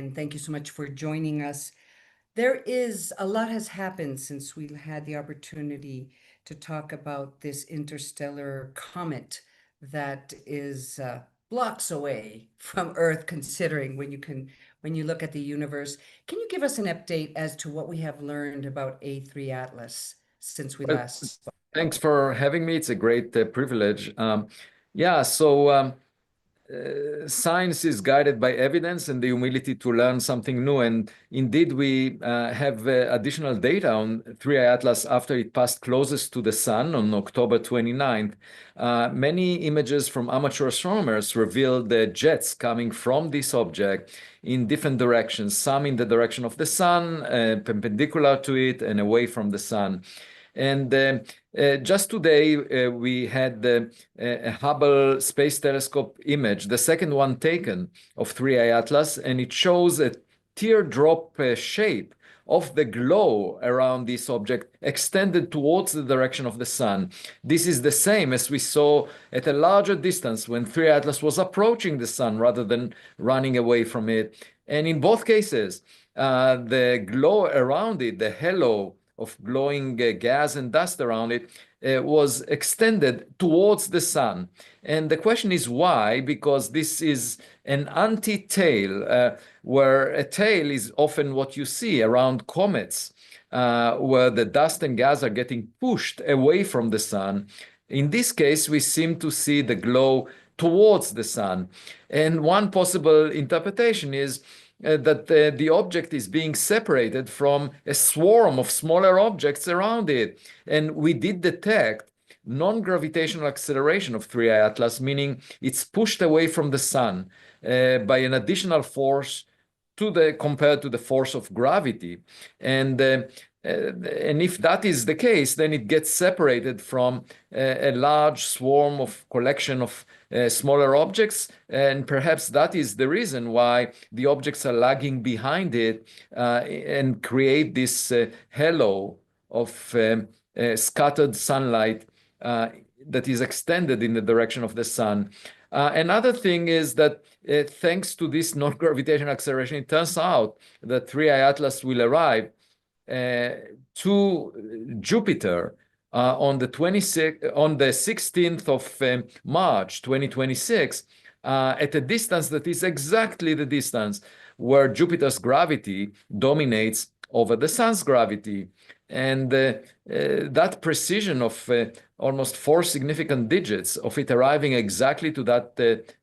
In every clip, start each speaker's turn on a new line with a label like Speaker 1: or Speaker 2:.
Speaker 1: and thank you so much for joining us. A lot has happened since we had the opportunity to talk about this interstellar comet that is blocks away from Earth, considering when you look at the universe. Can you give us an update as to what we have learned about A3 Atlas since we
Speaker 2: Well,
Speaker 1: last spoke?
Speaker 2: thanks for having me. It's a great privilege. Yeah, so science is guided by evidence and the humility to learn something new. And indeed, we have additional data on 3i Atlas after it passed closest to the sun on October 29th. Many images from amateur astronomers revealed the jets coming from this object in different directions, some in the direction of the sun, perpendicular to it, and away from the sun. And just today, we had a Hubble Space Telescope image, the second one taken of 3i Atlas, and it shows a teardrop shape of the glow around this object extended towards the direction of the sun. This is the same as we saw at a larger distance when 3i Atlas was approaching the sun rather than running away from it. And in both cases, the glow around it, the halo of glowing gas and dust around it, was extended towards the sun. And the question is why? Because this is an anti-tail, where a tail is often what you see around comets, where the dust and gas are getting pushed away from the sun. In this case, we seem to see the glow towards the sun. And one possible interpretation is that the object is being separated from a swarm of smaller objects around it. And we did detect non-gravitational acceleration of 3i Atlas, meaning it's pushed away from the sun by an additional force compared to the force of gravity. And if that is the case, then it gets separated from a large swarm of collection of smaller objects, and perhaps that is the reason why the objects are lagging behind it and create this halo of scattered sunlight that is extended in the direction of the sun. Another thing is that thanks to this non-gravitational acceleration, it turns out that 3i Atlas will arrive to Jupiter on the 16th of March 2026 at a distance that is exactly the distance where Jupiter's gravity dominates over the sun's gravity. And that precision of almost 4 significant digits of it arriving exactly to that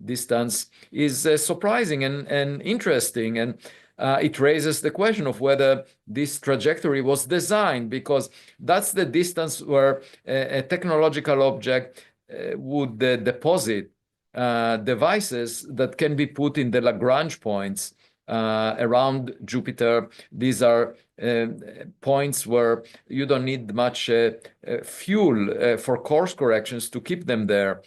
Speaker 2: distance is surprising and interesting. And it raises the question of whether this trajectory was designed, because that's the distance where a technological object would deposit devices that can be put in the Lagrange points around Jupiter. These are points where you don't need much fuel for course corrections to keep them there.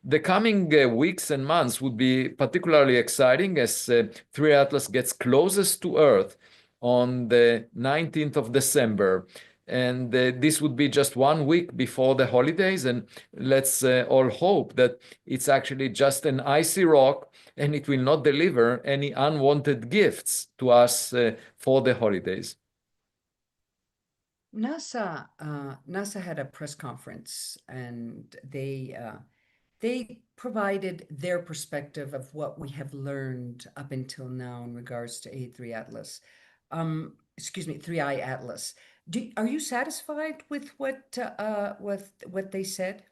Speaker 2: The coming weeks and months would be particularly exciting as 3i Atlas gets closest to Earth on the 19th of December. And this would be just 1 week before the holidays. And let's all hope that it's actually just an icy rock and it will not deliver any unwanted gifts to us for the holidays.
Speaker 1: NASA had a press conference, and they provided their perspective of what we have learned up until now in regards to A3 Atlas. 3i Atlas. Are you satisfied with what they said?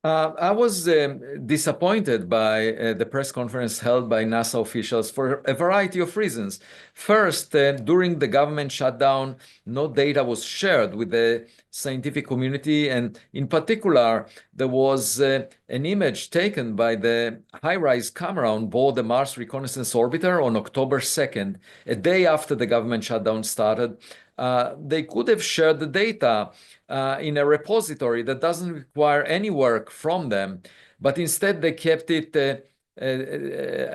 Speaker 2: I was disappointed by the press conference held by NASA officials for a variety of reasons. First, during the government shutdown, no data was shared with the scientific community, and in particular, there was an image taken by the high-rise camera on board the Mars Reconnaissance Orbiter on October 2nd, a day after the government shutdown started. They could have shared the data in a repository that doesn't require any work from them, but instead they kept it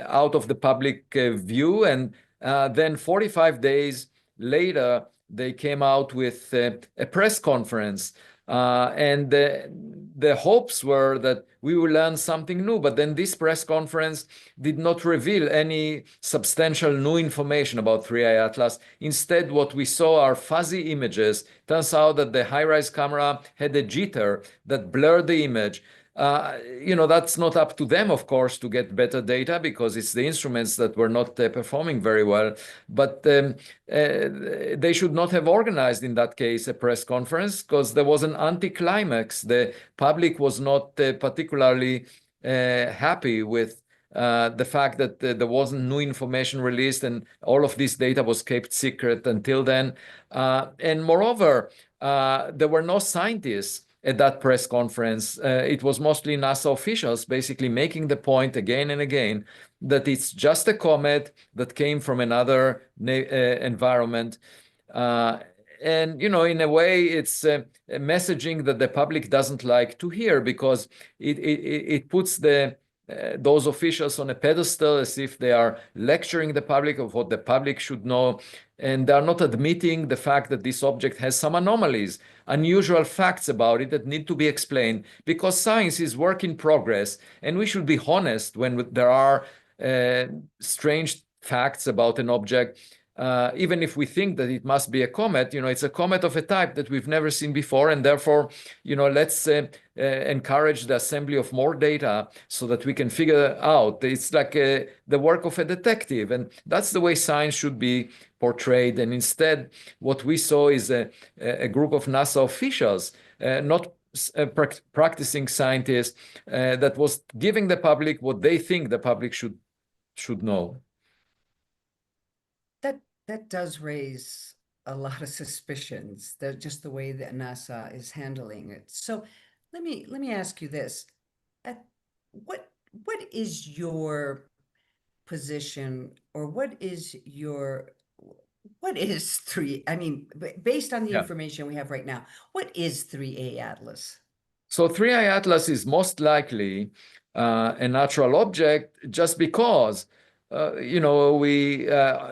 Speaker 2: out of the public view. And then 45 days later, they came out with a press conference And the hopes were that we will learn something new, but then this press conference did not reveal any substantial new information about 3I Atlas. Instead, what we saw are fuzzy images. Turns out that the high-res camera had a jitter that blurred the image. That's not up to them, of course, to get better data because it's the instruments that were not performing very well. But they should not have organized, in that case, a press conference because there was an anticlimax. The public was not particularly happy with the fact that there wasn't new information released and all of this data was kept secret until then. And moreover, there were no scientists at that press conference. It was mostly NASA officials basically making the point again and again that it's just a comet that came from another environment. And, in a way, it's a messaging that the public doesn't like to hear because it puts those officials on a pedestal as if they are lecturing the public of what the public should know. And they are not admitting the fact that this object has some anomalies, unusual facts about it that need to be explained because science is work in progress. And we should be honest when there are strange facts about an object. Even if we think that it must be a comet, it's a comet of a type that we've never seen before. And therefore, let's encourage the assembly of more data so that we can figure out. It's like the work of a detective. And that's the way science should be portrayed. And instead, what we saw is a group of NASA officials, not practicing scientists, that was giving the public what they think the public should know.
Speaker 1: That does raise a lot of suspicions, that just the way that NASA is handling it. So let me ask you this. What is your position, or what is three? I mean, based on the information we have right now, what is 3A Atlas?
Speaker 2: So 3I Atlas is most likely a natural object just because we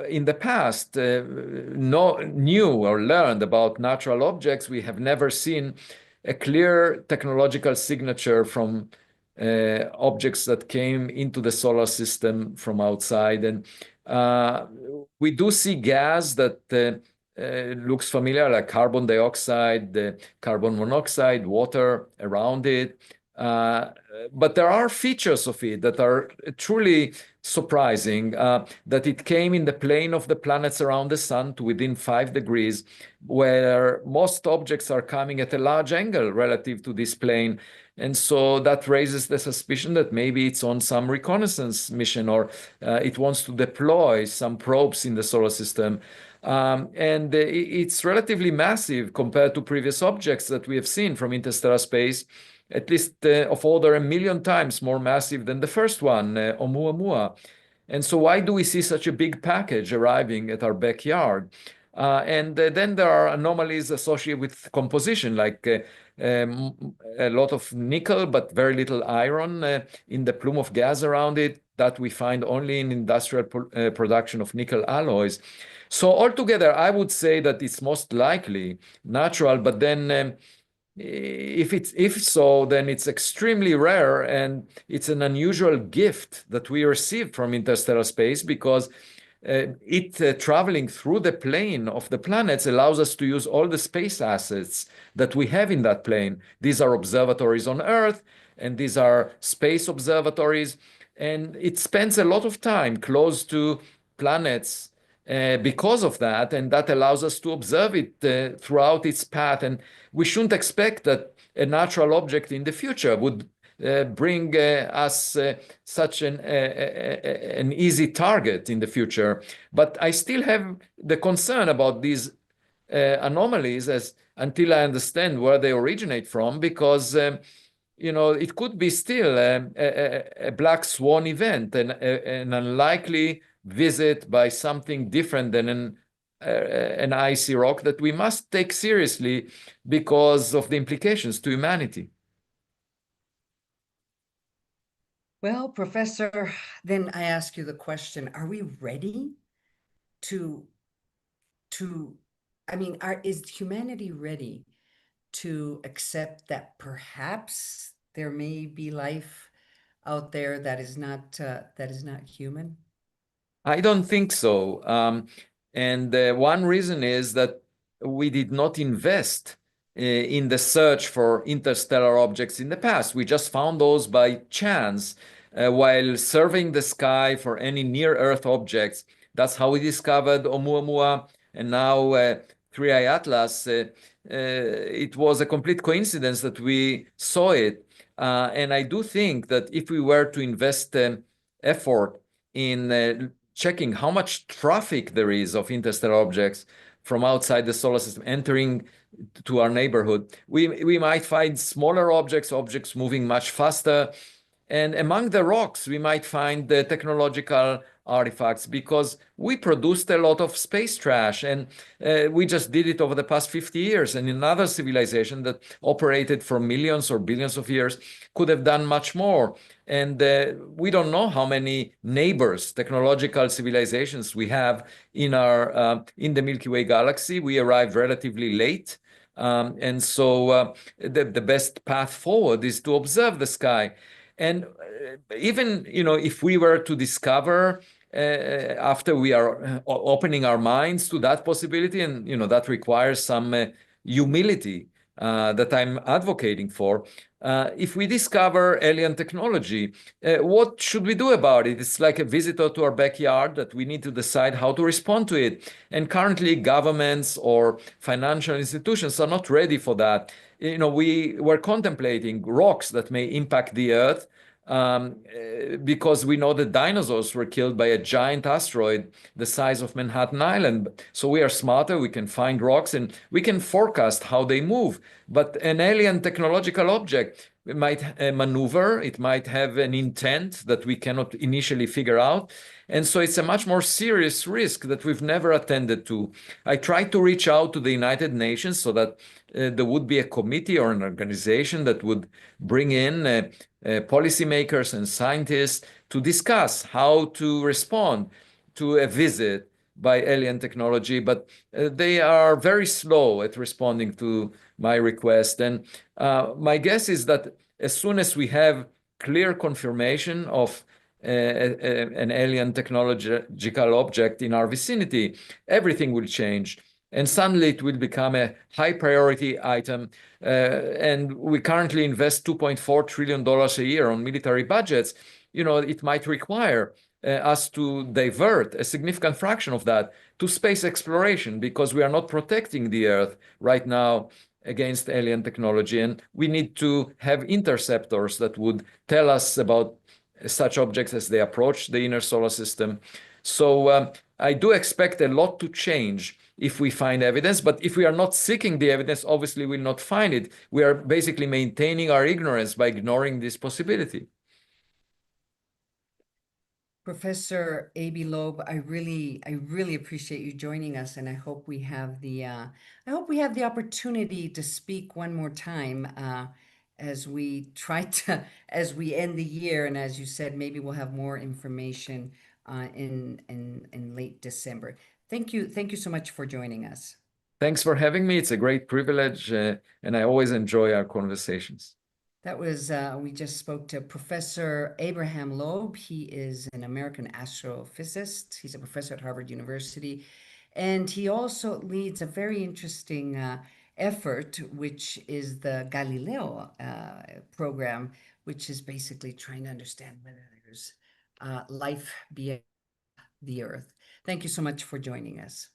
Speaker 2: in the past knew or learned about natural objects. We have never seen a clear technological signature from objects that came into the solar system from outside. And we do see gas that looks familiar, like carbon dioxide, carbon monoxide, water around it. But there are features of it that are truly surprising, that it came in the plane of the planets around the sun to within 5 degrees, where most objects are coming at a large angle relative to this plane. And so that raises the suspicion that maybe it's on some reconnaissance mission, or it wants to deploy some probes in the solar system. And it's relatively massive compared to previous objects that we have seen from interstellar space, at least of order 1 million times more massive than the first one, Oumuamua. And so why do we see such a big package arriving at our backyard? And then there are anomalies associated with composition, like a lot of nickel, but very little iron in the plume of gas around it that we find only in industrial production of nickel alloys. So altogether, I would say that it's most likely natural, but then if so, then it's extremely rare, and it's an unusual gift that we received from interstellar space because traveling through the plane of the planets allows us to use all the space assets that we have in that plane. These are observatories on Earth, and these are space observatories, and it spends a lot of time close to planets because of that, and that allows us to observe it throughout its path. And we shouldn't expect that a natural object in the future would bring us such an easy target in the future. But I still have the concern about these anomalies until I understand where they originate from, because it could be still a black swan event, an unlikely visit by something different than an icy rock that we must take seriously because of the implications to humanity.
Speaker 1: Well, Professor, then I ask you the question, are we ready to I mean, is humanity ready to accept that perhaps there may be life out there that is not human?
Speaker 2: I don't think so. And one reason is that we did not invest in the search for interstellar objects in the past. We just found those by chance while surveying the sky for any near Earth objects. That's how we discovered Oumuamua and now 3I Atlas. It was a complete coincidence that we saw it. And I do think that if we were to invest effort in checking how much traffic there is of interstellar objects from outside the solar system entering to our neighborhood, we might find smaller objects moving much faster. And among the rocks, we might find the technological artifacts because we produced a lot of space trash and we just did it over the past 50 years. And another civilization that operated for millions or billions of years could have done much more. And we don't know how many neighbors, technological civilizations we have in in the Milky Way galaxy. We arrived relatively late. And so the best path forward is to observe the sky. And even, if we were to discover after we are opening our minds to that possibility, and, that requires some humility that I'm advocating for. If we discover alien technology, what should we do about it? It's like a visitor to our backyard that we need to decide how to respond to it. And currently, governments or financial institutions are not ready for that. We were contemplating rocks that may impact the Earth because we know that dinosaurs were killed by a giant asteroid the size of Manhattan Island. So we are smarter, we can find rocks, and we can forecast how they move. But an alien technological object might maneuver, it might have an intent that we cannot initially figure out. And so it's a much more serious risk that we've never attended to. I tried to reach out to the United Nations so that there would be a committee or an organization that would bring in policymakers and scientists to discuss how to respond to a visit by alien technology, but they are very slow at responding to my request. And my guess is that as soon as we have clear confirmation of an alien technological object in our vicinity, everything will change. And suddenly it will become a high priority item. And we currently invest $2.4 trillion a year on military budgets. It might require us to divert a significant fraction of that to space exploration because we are not protecting the Earth right now against alien technology. And we need to have interceptors that would tell us about such objects as they approach the inner solar system. So I do expect a lot to change if we find evidence, but if we are not seeking the evidence, obviously we'll not find it. We are basically maintaining our ignorance by ignoring this possibility.
Speaker 1: Professor Avi Loeb, I really appreciate you joining us, and I hope we have the opportunity to speak one more time as we as we end the year, and as you said, maybe we'll have more information in late December. Thank you so much for joining us.
Speaker 2: Thanks for having me. It's a great privilege, and I always enjoy our conversations.
Speaker 1: That was, we just spoke to Professor Abraham Loeb. He is an American astrophysicist. He's a professor at Harvard University. And he also leads a very interesting effort, which is the Galileo program, which is basically trying to understand whether there's life beyond the Earth. Thank you so much for joining us.